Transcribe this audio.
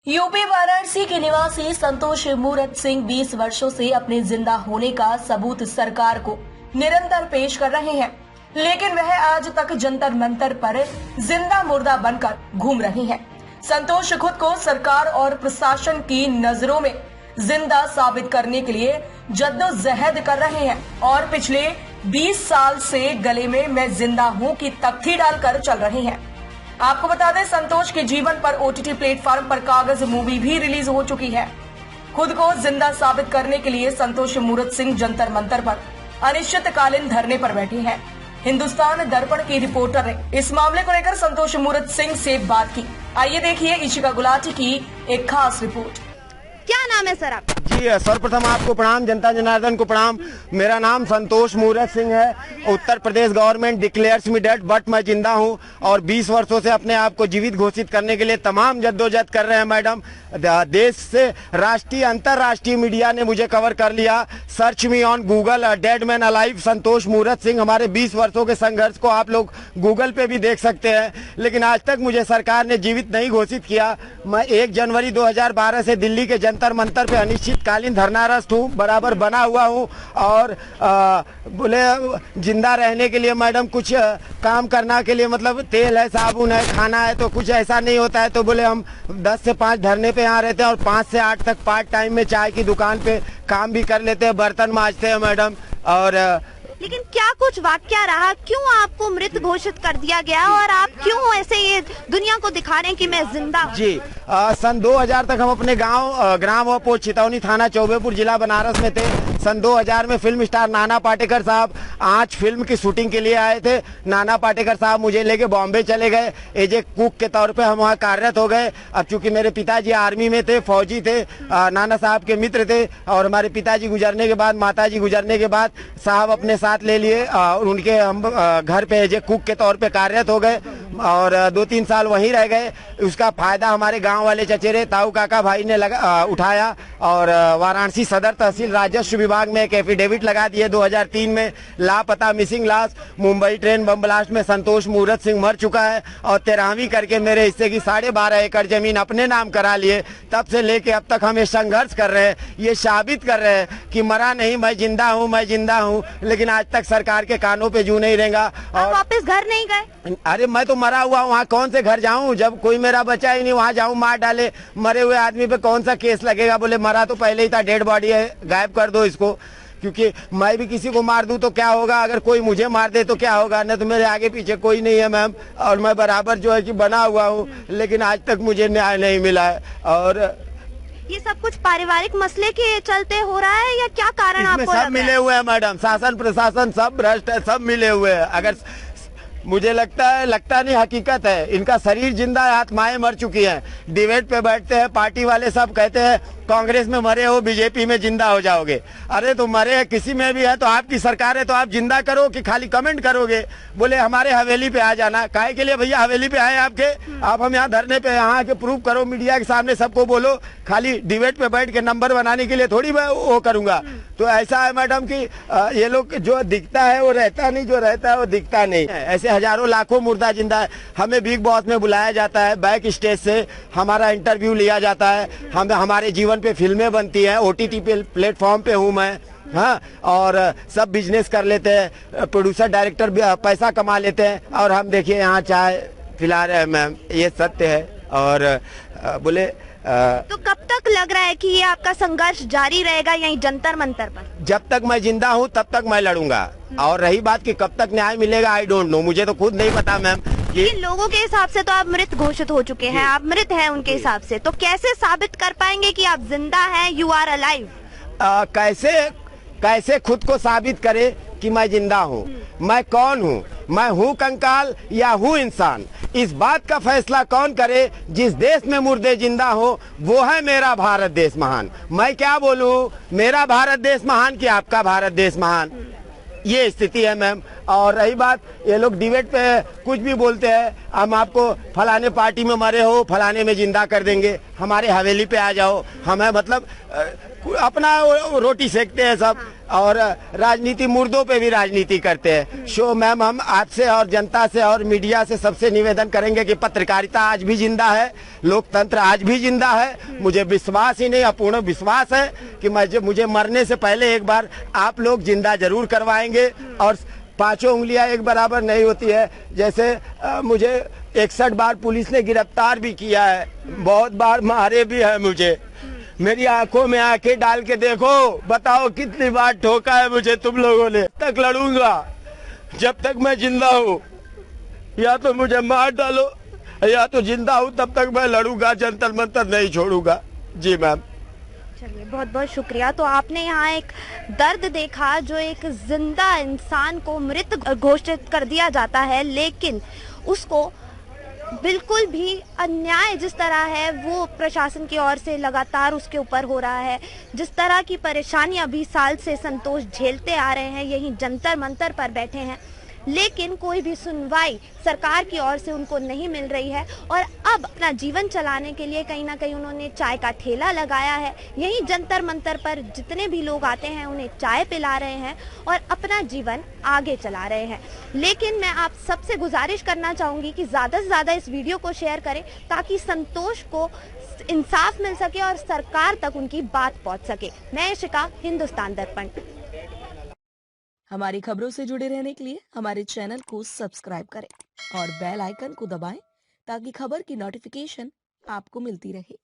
UP Varanasi के निवासी संतोष मूरत सिंह 20 वर्षों से अपने जिंदा होने का सबूत सरकार को निरंतर पेश कर रहे हैं, लेकिन वह आज तक जंतर मंतर पर जिंदा मुर्दा बनकर घूम रहे हैं। संतोष खुद को सरकार और प्रशासन की नजरों में जिंदा साबित करने के लिए जद्दोजहद कर रहे हैं और पिछले 20 साल से गले में मैं जिंदा हूं की तख्ती डालकर चल रहे हैं। आपको बता दें, संतोष के जीवन पर ओटीटी प्लेटफॉर्म पर कागज मूवी भी रिलीज हो चुकी है। खुद को जिंदा साबित करने के लिए संतोष मूरत सिंह जंतर मंतर पर अनिश्चितकालीन धरने पर बैठे हैं। हिंदुस्तान दर्पण की रिपोर्टर ने इस मामले को लेकर संतोष मूरत सिंह से बात की। आइए देखिए इशिका गुलाटी की एक खास रिपोर्ट। क्या नाम है सर आपका? जी सर्वप्रथम आपको प्रणाम, जनता जनार्दन को प्रणाम। मेरा नाम संतोष मूरत सिंह है। Uttar Pradesh government declares me dead but मैं जिंदा हूं और 20 वर्षों से अपने आप को जीवित घोषित करने के लिए तमाम जद्दोजहद कर रहे हैं मैडम। देश से राष्ट्रीय अंतर्राष्ट्रीय मीडिया ने मुझे कवर कर लिया। Search me on Google dead man alive Santosh Murat Singh. हमारे 20 वर्षों के संघर्ष को आप लोग गूगल पे भी देख सकते हैं, लेकिन आज तक मुझे सरकार ने जीवित नहीं घोषित किया। मैं 1 जनवरी 2012 से दिल्ली के जंतर मंतर पे अनिश्चितकालीन धरनारत हूँ, बराबर बना हुआ हूँ और बोले जिंदा रहने के लिए मैडम कुछ काम करना के लिए मतलब तेल है, साबुन है, खाना है, तो कुछ ऐसा नहीं होता है। तो बोले हम 10 से 5 धरने पे यहाँ रहते हैं और 5 से 8 तक पार्ट टाइम में चाय की दुकान पे काम भी कर लेते हैं, बर्तन मांजते हैं मैडम। और लेकिन क्या कुछ वाकया रहा, क्यों आपको मृत घोषित कर दिया गया और आप क्यों ऐसे ये दुनिया को दिखा रहे हैं कि मैं जिंदा हूं? जी सन 2000 तक हम अपने गांव ग्राम वपोर चितौनी थाना चौबेपुर जिला बनारस में थे। सन 2000 में फिल्म स्टार नाना पाटेकर साहब आंच फिल्म की शूटिंग के लिए आए थे। नाना पाटेकर साहब मुझे लेके बॉम्बे चले गए। एज ए कुक के तौर पे हम वहाँ कार्यरत हो गए। अब चूंकि मेरे पिताजी आर्मी में थे, फौजी थे, नाना साहब के मित्र थे और हमारे पिताजी गुजरने के बाद, माताजी गुजरने के बाद साहब अपने साथ ले लिए और उनके हम घर पे एज ए कुक के तौर पे कार्यरत हो गए और 2-3 साल वहीं रह गए। उसका फायदा हमारे गांव वाले चचेरे ताऊ काका भाई ने उठाया और वाराणसी सदर तहसील राजस्व विभाग में एक एफिडेविट लगा दिए 2003 में। लापता मिसिंग लाश मुंबई ट्रेन बम ब्लास्ट में संतोष मूरत सिंह मर चुका है और 13वीं करके मेरे हिस्से की 12.5 एकड़ जमीन अपने नाम करा लिए। तब से लेके अब तक हम ये संघर्ष कर रहे हैं, ये साबित कर रहे हैं कि मरा नहीं, मैं जिंदा हूँ, मैं जिंदा हूँ। लेकिन आज तक सरकार के कानों पे जू नहीं रहेगा। और वापस घर नहीं गए? अरे मैं तो मरा हुआ, वहाँ कौन से घर जाऊं? जब कोई मेरा बचा ही नहीं, वहाँ जाऊं मार डाले। मरे हुए आदमी पे कौन सा केस लगेगा? बोले मरा तो पहले ही था, डेड बॉडी है, गायब कर दो इसको। क्योंकि मैं भी किसी को मार दूं तो क्या होगा, अगर कोई मुझे मार दे तो क्या होगा? न तो मेरे आगे पीछे कोई नहीं है मैम और मैं बराबर जो है कि बना हुआ हूँ, लेकिन आज तक मुझे न्याय नहीं मिला है। और ये सब कुछ पारिवारिक मसले के चलते हो रहा है या क्या कारण आपको? सब मिले हुए हैं मैडम, शासन प्रशासन सब भ्रष्ट है, सब मिले हुए हैं। अगर मुझे लगता नहीं, हकीकत है। इनका शरीर जिंदा है, आत्माएं मर चुकी हैं। डिबेट पे बैठते हैं पार्टी वाले, सब कहते हैं कांग्रेस में मरे हो, बीजेपी में जिंदा हो जाओगे। अरे तो मरे हैं किसी में भी है तो आपकी सरकार है तो आप जिंदा करो कि खाली कमेंट करोगे? बोले हमारे हवेली पे आ जाना। काहे के लिए भैया हवेली पे आए आपके? आप हम यहाँ धरने पे यहाँ आके प्रूव करो, मीडिया के सामने सबको बोलो। खाली डिबेट पे बैठ के नंबर बनाने के लिए थोड़ी मैं वो करूंगा। तो ऐसा है मैडम कि ये लोग जो दिखता है वो रहता नहीं, जो रहता है वो दिखता नहीं। ऐसे हजारों लाखों मुर्दा जिंदा है। हमें बिग बॉस में बुलाया जाता है, बैक स्टेज से हमारा इंटरव्यू लिया जाता है, हमारे जीवन पे फिल्में बनती हैं, ओटीटी प्लेटफॉर्म पे हूँ मैं। हाँ, और सब बिजनेस कर लेते हैं, प्रोड्यूसर डायरेक्टर पैसा कमा लेते हैं और हम देखिए यहाँ चाय पिला रहे हैं मैम, ये सत्य है। और बोले तो कब तक लग रहा है कि ये आपका संघर्ष जारी रहेगा यहीं जंतर मंतर पर? जब तक मैं जिंदा हूँ तब तक मैं लड़ूंगा। और रही बात कि कब तक न्याय मिलेगा, आई डोंट नो, मुझे तो खुद नहीं पता मैम। लेकिन लोगों के हिसाब से तो आप मृत घोषित हो चुके हैं, आप मृत हैं उनके हिसाब से, तो कैसे साबित कर पाएंगे कि आप जिंदा हैं, यू आर अलाइव? कैसे खुद को साबित करे कि मैं जिंदा हूँ? मैं कौन हूँ? मैं हूँ कंकाल या हूँ इंसान? इस बात का फैसला कौन करे? जिस देश में मुर्दे जिंदा हो वो है मेरा भारत देश महान। मैं क्या बोलूँ, मेरा भारत देश महान कि आपका भारत देश महान? ये स्थिति है मैम। और रही बात, ये लोग डिबेट पे कुछ भी बोलते हैं, हम आपको फलाने पार्टी में मरे हो, फलाने में जिंदा कर देंगे, हमारे हवेली पे आ जाओ। हमें मतलब अपना रोटी सेकते हैं सब। और राजनीति, मुर्दों पे भी राजनीति करते हैं। शो मैम, हम आपसे और जनता से और मीडिया से सबसे निवेदन करेंगे कि पत्रकारिता आज भी जिंदा है, लोकतंत्र आज भी जिंदा है। मुझे विश्वास ही नहीं, अपूर्ण विश्वास है कि मुझे मरने से पहले एक बार आप लोग जिंदा जरूर करवाएंगे। और 5 उंगलियां एक बराबर नहीं होती है। जैसे मुझे 61 बार पुलिस ने गिरफ्तार भी किया है, बहुत बार मारे भी है मुझे। मेरी आंखों में आंखें डाल के देखो, बताओ कितनी बार ठोका है मुझे तुम लोगों ने। तक लड़ूंगा जब तक मैं जिंदा हूँ। या तो मुझे मार डालो या तो जिंदा हूँ तब तक मैं लड़ूंगा, जंतर मंतर नहीं छोड़ूंगा। जी मैम। चलिए, बहुत बहुत शुक्रिया। तो आपने यहाँ एक दर्द देखा, जो एक जिंदा इंसान को मृत घोषित कर दिया जाता है, लेकिन उसको बिल्कुल भी अन्याय जिस तरह है वो प्रशासन की ओर से लगातार उसके ऊपर हो रहा है। जिस तरह की परेशानियां 20 साल से संतोष झेलते आ रहे हैं, यहीं जंतर मंतर पर बैठे हैं, लेकिन कोई भी सुनवाई सरकार की ओर से उनको नहीं मिल रही है। और अब अपना जीवन चलाने के लिए कहीं ना कहीं उन्होंने चाय का ठेला लगाया है। यही जंतर मंतर पर जितने भी लोग आते हैं उन्हें चाय पिला रहे हैं और अपना जीवन आगे चला रहे हैं। लेकिन मैं आप सबसे गुजारिश करना चाहूँगी कि ज़्यादा से ज़्यादा इस वीडियो को शेयर करें, ताकि संतोष को इंसाफ मिल सके और सरकार तक उनकी बात पहुँच सके। मैं इशिका, हिंदुस्तान दर्पण। हमारी खबरों से जुड़े रहने के लिए हमारे चैनल को सब्सक्राइब करें और बेल आइकन को दबाएं, ताकि खबर की नोटिफिकेशन आपको मिलती रहे।